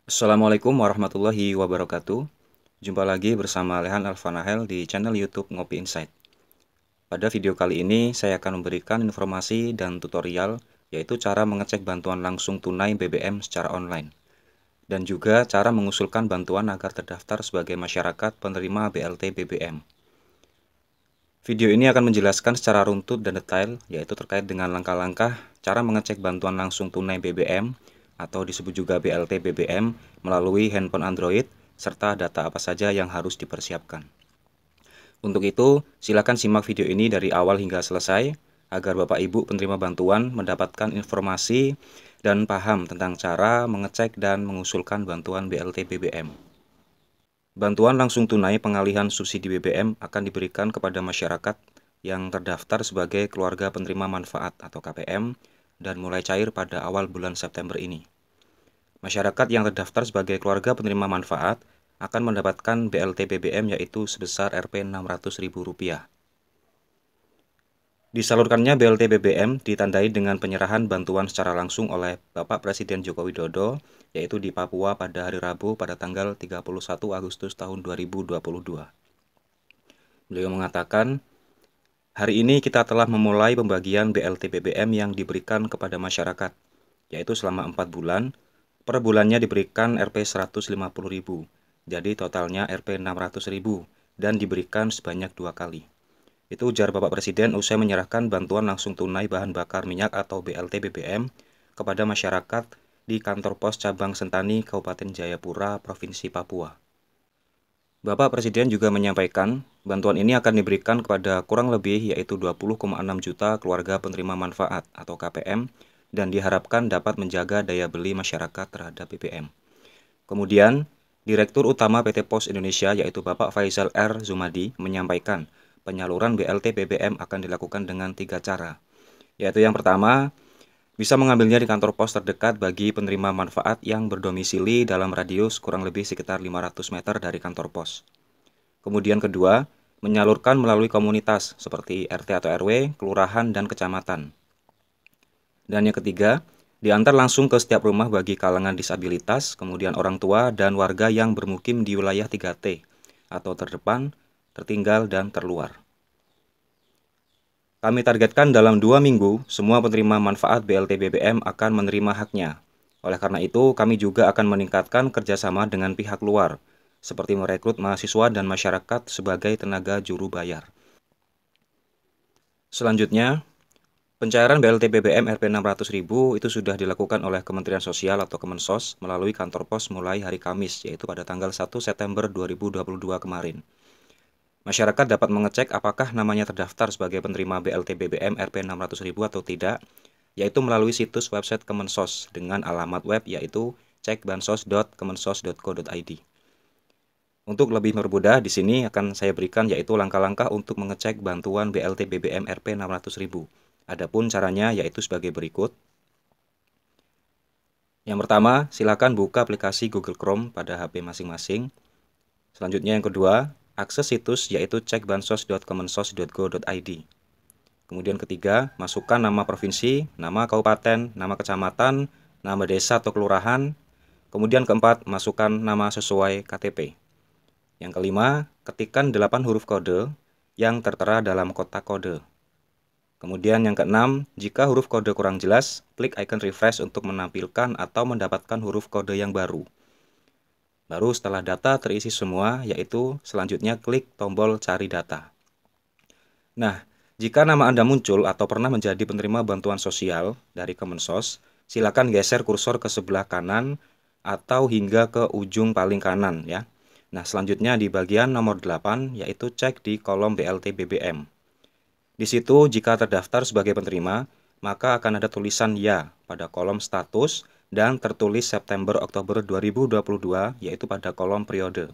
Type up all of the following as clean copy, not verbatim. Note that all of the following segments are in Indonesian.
Assalamualaikum warahmatullahi wabarakatuh. Jumpa lagi bersama Lehan Alfanahel di channel YouTube Ngopi Insight. Pada video kali ini saya akan memberikan informasi dan tutorial yaitu cara mengecek bantuan langsung tunai BBM secara online dan juga cara mengusulkan bantuan agar terdaftar sebagai masyarakat penerima BLT BBM. Video ini akan menjelaskan secara runtut dan detail yaitu terkait dengan langkah-langkah cara mengecek bantuan langsung tunai BBM atau disebut juga BLT BBM melalui handphone Android, serta data apa saja yang harus dipersiapkan. Untuk itu, silakan simak video ini dari awal hingga selesai, agar Bapak Ibu penerima bantuan mendapatkan informasi dan paham tentang cara mengecek dan mengusulkan bantuan BLT BBM. Bantuan langsung tunai pengalihan subsidi BBM akan diberikan kepada masyarakat yang terdaftar sebagai keluarga penerima manfaat atau KPM dan mulai cair pada awal bulan September ini. Masyarakat yang terdaftar sebagai keluarga penerima manfaat akan mendapatkan BLT BBM yaitu sebesar Rp 600.000. Disalurkannya BLT BBM ditandai dengan penyerahan bantuan secara langsung oleh Bapak Presiden Joko Widodo, yaitu di Papua pada hari Rabu pada tanggal 31 Agustus tahun 2022. Beliau mengatakan, hari ini kita telah memulai pembagian BLT BBM yang diberikan kepada masyarakat, yaitu selama 4 bulan, per bulannya diberikan Rp 150.000, jadi totalnya Rp 600.000 dan diberikan sebanyak 2 kali. Itu ujar Bapak Presiden usai menyerahkan bantuan langsung tunai bahan bakar minyak atau BLT BBM kepada masyarakat di kantor pos cabang Sentani, Kabupaten Jayapura, Provinsi Papua. Bapak Presiden juga menyampaikan, bantuan ini akan diberikan kepada kurang lebih yaitu 20,6 juta keluarga penerima manfaat atau KPM dan diharapkan dapat menjaga daya beli masyarakat terhadap BBM. Kemudian, Direktur Utama PT Pos Indonesia yaitu Bapak Faisal R. Zumadi menyampaikan, penyaluran BLT BBM akan dilakukan dengan 3 cara, yaitu yang pertama, bisa mengambilnya di kantor pos terdekat bagi penerima manfaat yang berdomisili dalam radius kurang lebih sekitar 500 meter dari kantor pos. Kemudian kedua, menyalurkan melalui komunitas seperti RT atau RW, kelurahan, dan kecamatan. Dan yang ketiga, diantar langsung ke setiap rumah bagi kalangan disabilitas, kemudian orang tua dan warga yang bermukim di wilayah 3T atau terdepan, tertinggal, dan terluar. Kami targetkan dalam 2 minggu, semua penerima manfaat BLT BBM akan menerima haknya. Oleh karena itu, kami juga akan meningkatkan kerjasama dengan pihak luar, seperti merekrut mahasiswa dan masyarakat sebagai tenaga juru bayar. Selanjutnya, pencairan BLT BBM Rp 600.000 itu sudah dilakukan oleh Kementerian Sosial atau Kemensos melalui kantor pos mulai hari Kamis, yaitu pada tanggal 1 September 2022 kemarin. Masyarakat dapat mengecek apakah namanya terdaftar sebagai penerima BLT BBM Rp 600.000 atau tidak, yaitu melalui situs website Kemensos dengan alamat web yaitu cekbansos.kemensos.co.id. Untuk lebih mempermudah, di sini akan saya berikan yaitu langkah-langkah untuk mengecek bantuan BLT BBM Rp 600.000. Adapun caranya yaitu sebagai berikut. Yang pertama, silakan buka aplikasi Google Chrome pada HP masing-masing. Selanjutnya yang kedua, akses situs yaitu cekbansos.kemensos.go.id. Kemudian ketiga, masukkan nama provinsi, nama kabupaten, nama kecamatan, nama desa atau kelurahan. Kemudian keempat, masukkan nama sesuai KTP. Yang kelima, ketikkan 8 huruf kode yang tertera dalam kotak kode. Kemudian yang keenam, jika huruf kode kurang jelas, klik icon refresh untuk menampilkan atau mendapatkan huruf kode yang baru. Baru setelah data terisi semua, yaitu selanjutnya klik tombol cari data. Nah, jika nama Anda muncul atau pernah menjadi penerima bantuan sosial dari Kemensos, silakan geser kursor ke sebelah kanan atau hingga ke ujung paling kanan ya. Nah, selanjutnya di bagian nomor 8 yaitu cek di kolom BLT BBM. Di situ jika terdaftar sebagai penerima, maka akan ada tulisan ya pada kolom status dan tertulis September-Oktober 2022 yaitu pada kolom periode.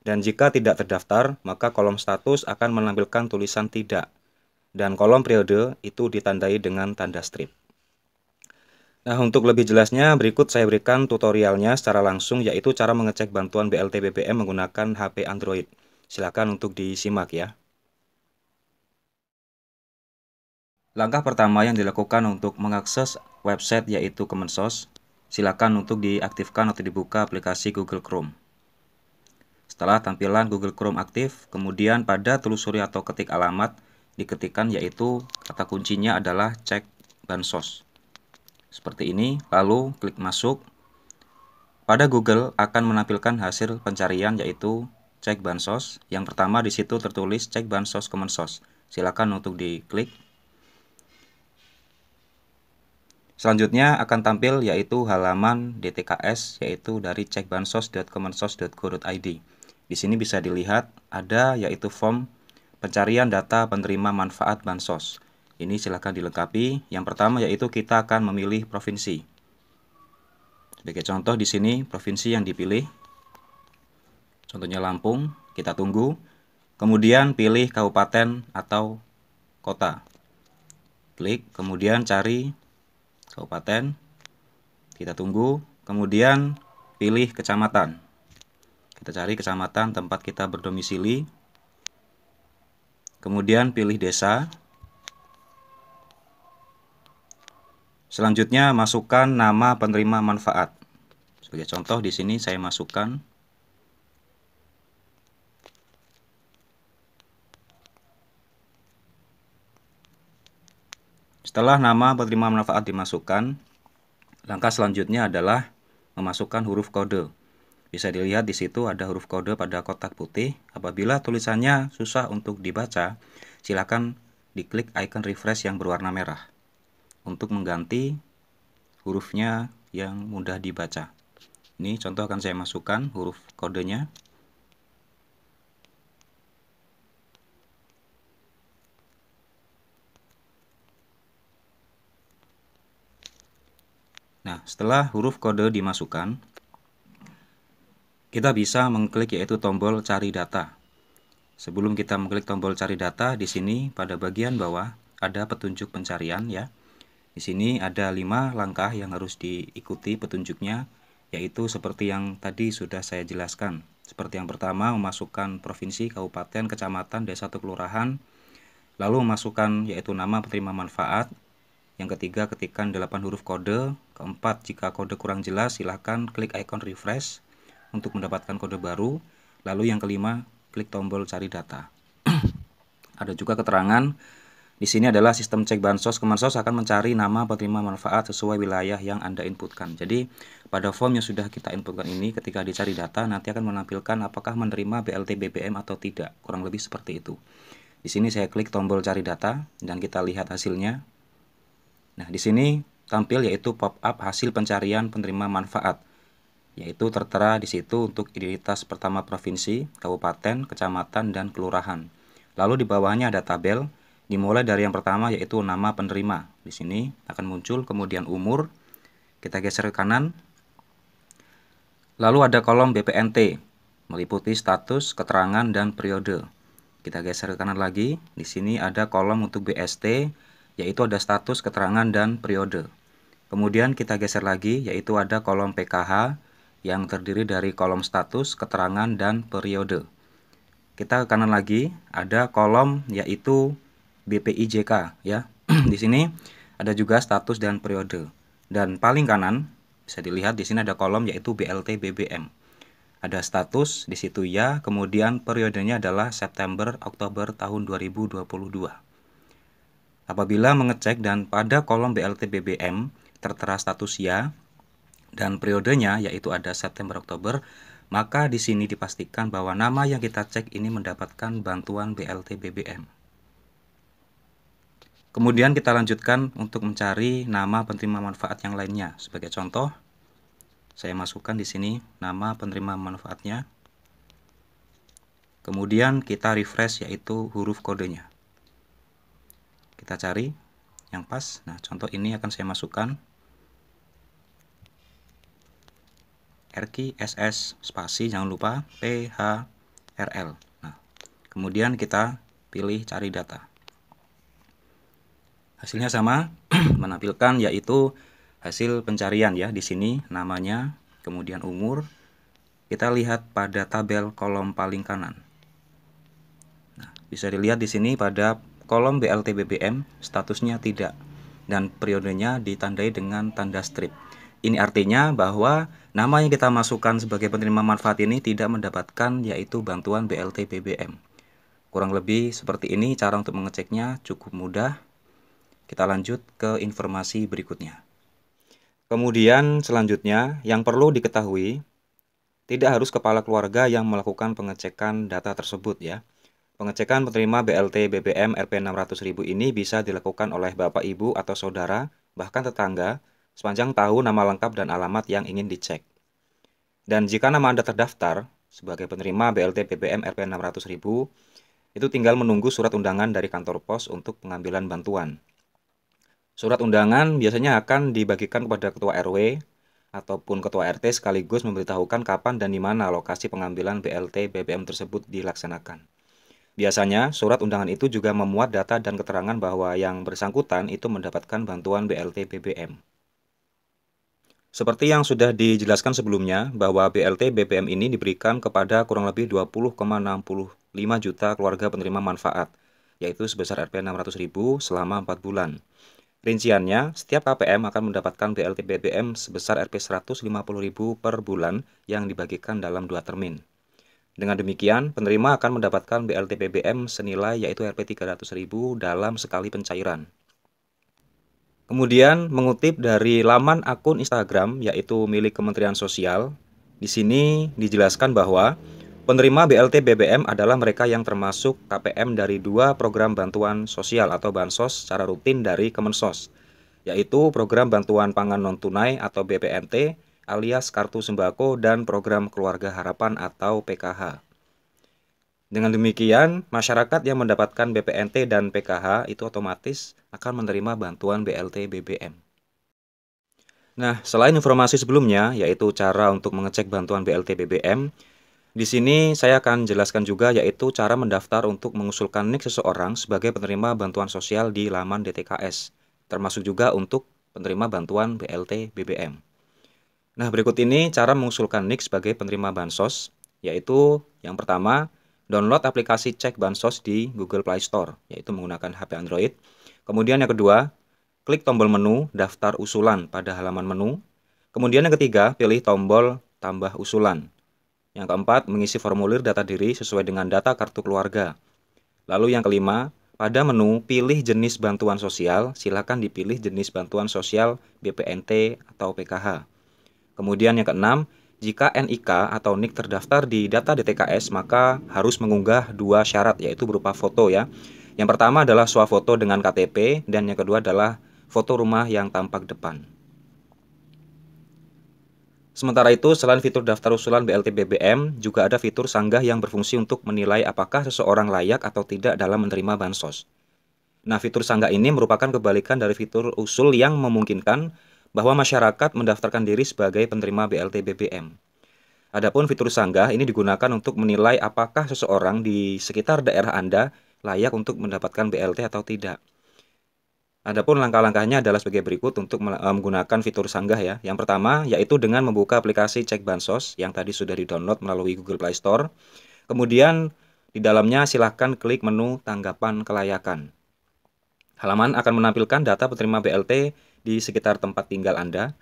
Dan jika tidak terdaftar, maka kolom status akan menampilkan tulisan tidak. Dan kolom periode itu ditandai dengan tanda strip. Nah, untuk lebih jelasnya, berikut saya berikan tutorialnya secara langsung, yaitu cara mengecek bantuan BLT BBM menggunakan HP Android. Silakan untuk disimak ya. Langkah pertama yang dilakukan untuk mengakses website yaitu Kemensos. silakan untuk diaktifkan atau dibuka aplikasi Google Chrome. Setelah tampilan Google Chrome aktif, kemudian pada telusuri atau ketik alamat diketikkan, yaitu kata kuncinya adalah cek bansos. Seperti ini, lalu klik masuk. Pada Google akan menampilkan hasil pencarian, yaitu cek bansos. Yang pertama di situ tertulis cek bansos Kemensos. Silakan untuk diklik. Selanjutnya akan tampil yaitu halaman DTKS, yaitu dari cekbansos.kemensos.go.id. Di sini bisa dilihat ada yaitu form pencarian data penerima manfaat bansos. Ini silakan dilengkapi. Yang pertama yaitu kita akan memilih provinsi. Sebagai contoh di sini provinsi yang dipilih, contohnya Lampung, kita tunggu. Kemudian pilih kabupaten atau kota. Klik, kemudian cari kabupaten, kita tunggu, kemudian pilih kecamatan. Kita cari kecamatan tempat kita berdomisili, kemudian pilih desa. Selanjutnya masukkan nama penerima manfaat. Sebagai contoh di sini saya masukkan Setelah nama penerima manfaat dimasukkan, langkah selanjutnya adalah memasukkan huruf kode. Bisa dilihat di situ ada huruf kode pada kotak putih. Apabila tulisannya susah untuk dibaca, silakan diklik icon refresh yang berwarna merah untuk mengganti hurufnya yang mudah dibaca. Ini contoh akan saya masukkan huruf kodenya. Nah, setelah huruf kode dimasukkan, kita bisa mengklik yaitu tombol cari data. Sebelum kita mengklik tombol cari data, di sini pada bagian bawah ada petunjuk pencarian ya. Di sini ada 5 langkah yang harus diikuti petunjuknya, yaitu seperti yang tadi sudah saya jelaskan. Seperti yang pertama, memasukkan provinsi, kabupaten, kecamatan, desa atau kelurahan, lalu memasukkan yaitu nama penerima manfaat. Yang ketiga, ketikkan 8 huruf kode. Keempat, jika kode kurang jelas, silahkan klik icon refresh untuk mendapatkan kode baru. Lalu yang kelima, klik tombol cari data. Ada juga keterangan. Di sini adalah sistem cek bansos. Kemensos akan mencari nama penerima manfaat sesuai wilayah yang Anda inputkan. Jadi, pada form yang sudah kita inputkan ini, ketika dicari data, nanti akan menampilkan apakah menerima BLT BBM atau tidak. Kurang lebih seperti itu. Di sini saya klik tombol cari data, dan kita lihat hasilnya. Nah, di sini tampil yaitu pop-up hasil pencarian penerima manfaat, yaitu tertera di situ untuk identitas pertama provinsi, kabupaten, kecamatan, dan kelurahan. Lalu di bawahnya ada tabel, dimulai dari yang pertama yaitu nama penerima. Di sini akan muncul, kemudian umur, kita geser ke kanan. Lalu ada kolom BPNT, meliputi status, keterangan, dan periode. Kita geser ke kanan lagi, di sini ada kolom untuk BST, yaitu ada status, keterangan, dan periode. Kemudian kita geser lagi, yaitu ada kolom PKH yang terdiri dari kolom status, keterangan, dan periode. Kita ke kanan lagi, ada kolom yaitu BPIJK ya. Di sini ada juga status dan periode. Dan paling kanan bisa dilihat di sini ada kolom yaitu BLT BBM. Ada status di situ ya, kemudian periodenya adalah September Oktober tahun 2022. Apabila mengecek dan pada kolom BLT BBM tertera status ya dan periodenya yaitu ada September Oktober, maka di sini dipastikan bahwa nama yang kita cek ini mendapatkan bantuan BLT BBM. Kemudian kita lanjutkan untuk mencari nama penerima manfaat yang lainnya. Sebagai contoh, saya masukkan di sini nama penerima manfaatnya. Kemudian kita refresh yaitu huruf kodenya. Kita cari yang pas. Nah, contoh ini akan saya masukkan RQ SS spasi, jangan lupa PHRL. Nah, kemudian kita pilih cari data. Hasilnya sama, menampilkan yaitu hasil pencarian ya. Di sini namanya, kemudian umur. Kita lihat pada tabel kolom paling kanan. Nah, bisa dilihat di sini pada kolom BLT BBM statusnya tidak dan periodenya ditandai dengan tanda strip. Ini artinya bahwa nama yang kita masukkan sebagai penerima manfaat ini tidak mendapatkan yaitu bantuan BLT BBM. Kurang lebih seperti ini cara untuk mengeceknya, cukup mudah. Kita lanjut ke informasi berikutnya. Kemudian selanjutnya yang perlu diketahui, tidak harus kepala keluarga yang melakukan pengecekan data tersebut ya. Pengecekan penerima BLT BBM Rp 600.000 ini bisa dilakukan oleh Bapak, Ibu, atau Saudara, bahkan tetangga, sepanjang tahu nama lengkap dan alamat yang ingin dicek. Dan jika nama Anda terdaftar sebagai penerima BLT BBM Rp 600.000, itu tinggal menunggu surat undangan dari kantor pos untuk pengambilan bantuan. Surat undangan biasanya akan dibagikan kepada Ketua RW ataupun Ketua RT sekaligus memberitahukan kapan dan di mana lokasi pengambilan BLT BBM tersebut dilaksanakan. Biasanya, surat undangan itu juga memuat data dan keterangan bahwa yang bersangkutan itu mendapatkan bantuan BLT BBM. Seperti yang sudah dijelaskan sebelumnya, bahwa BLT BBM ini diberikan kepada kurang lebih 20,65 juta keluarga penerima manfaat, yaitu sebesar Rp 600.000 selama 4 bulan. Rinciannya, setiap KPM akan mendapatkan BLT BBM sebesar Rp 150.000 per bulan yang dibagikan dalam 2 termin. Dengan demikian, penerima akan mendapatkan BLT BBM senilai yaitu Rp 300.000 dalam sekali pencairan. Kemudian mengutip dari laman akun Instagram yaitu milik Kementerian Sosial, di sini dijelaskan bahwa penerima BLT BBM adalah mereka yang termasuk KPM dari 2 program bantuan sosial atau bansos secara rutin dari Kemensos, yaitu program bantuan pangan non-tunai atau BPNT alias Kartu Sembako dan program Keluarga Harapan atau PKH. Dengan demikian, masyarakat yang mendapatkan BPNT dan PKH itu otomatis akan menerima bantuan BLT BBM. Nah, selain informasi sebelumnya, yaitu cara untuk mengecek bantuan BLT BBM, di sini saya akan jelaskan juga yaitu cara mendaftar untuk mengusulkan NIK seseorang sebagai penerima bantuan sosial di laman DTKS, termasuk juga untuk penerima bantuan BLT BBM. Nah, berikut ini cara mengusulkan NIK sebagai penerima bansos, yaitu yang pertama, download aplikasi Cek Bansos di Google Play Store, yaitu menggunakan HP Android. Kemudian yang kedua, klik tombol menu Daftar Usulan pada halaman menu. Kemudian yang ketiga, pilih tombol Tambah Usulan. Yang keempat, mengisi formulir data diri sesuai dengan data kartu keluarga. Lalu yang kelima, pada menu pilih jenis bantuan sosial, silakan dipilih jenis bantuan sosial BPNT atau PKH. Kemudian yang keenam, jika NIK atau NIK terdaftar di data DTKS, maka harus mengunggah 2 syarat, yaitu berupa foto ya. Yang pertama adalah swafoto dengan KTP, dan yang kedua adalah foto rumah yang tampak depan. Sementara itu, selain fitur daftar usulan BLT BBM, juga ada fitur sanggah yang berfungsi untuk menilai apakah seseorang layak atau tidak dalam menerima bansos. Nah, fitur sanggah ini merupakan kebalikan dari fitur usul yang memungkinkan bahwa masyarakat mendaftarkan diri sebagai penerima BLT BBM. Adapun fitur sanggah ini digunakan untuk menilai apakah seseorang di sekitar daerah Anda layak untuk mendapatkan BLT atau tidak. Adapun langkah-langkahnya adalah sebagai berikut untuk menggunakan fitur sanggah ya. Yang pertama yaitu dengan membuka aplikasi Cek Bansos yang tadi sudah di-download melalui Google Play Store. Kemudian di dalamnya silahkan klik menu Tanggapan Kelayakan. Halaman akan menampilkan data penerima BLT di sekitar tempat tinggal Anda.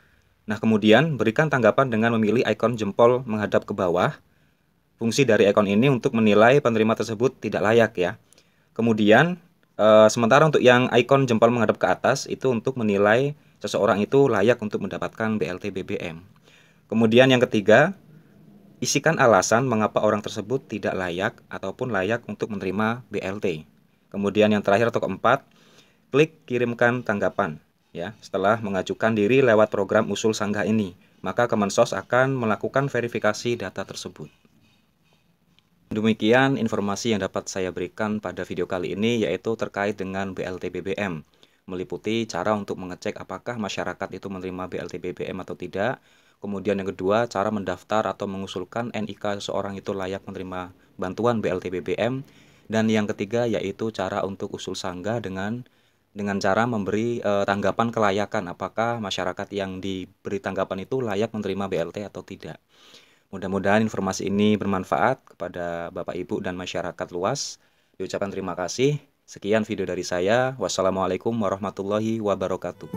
Nah, kemudian berikan tanggapan dengan memilih ikon jempol menghadap ke bawah. Fungsi dari ikon ini untuk menilai penerima tersebut tidak layak ya. Kemudian, sementara untuk yang ikon jempol menghadap ke atas itu untuk menilai seseorang itu layak untuk mendapatkan BLT BBM. Kemudian yang ketiga, isikan alasan mengapa orang tersebut tidak layak ataupun layak untuk menerima BLT. Kemudian yang terakhir atau keempat, klik kirimkan tanggapan ya. Setelah mengajukan diri lewat program usul sanggah ini, maka Kemensos akan melakukan verifikasi data tersebut. Demikian informasi yang dapat saya berikan pada video kali ini yaitu terkait dengan BLT BBM, meliputi cara untuk mengecek apakah masyarakat itu menerima BLT BBM atau tidak. Kemudian yang kedua, cara mendaftar atau mengusulkan NIK seseorang itu layak menerima bantuan BLT BBM. Dan yang ketiga yaitu cara untuk usul sanggah dengan cara memberi tanggapan kelayakan apakah masyarakat yang diberi tanggapan itu layak menerima BLT atau tidak. Mudah-mudahan informasi ini bermanfaat kepada Bapak, Ibu, dan masyarakat luas. Diucapkan terima kasih. Sekian video dari saya. Wassalamualaikum warahmatullahi wabarakatuh.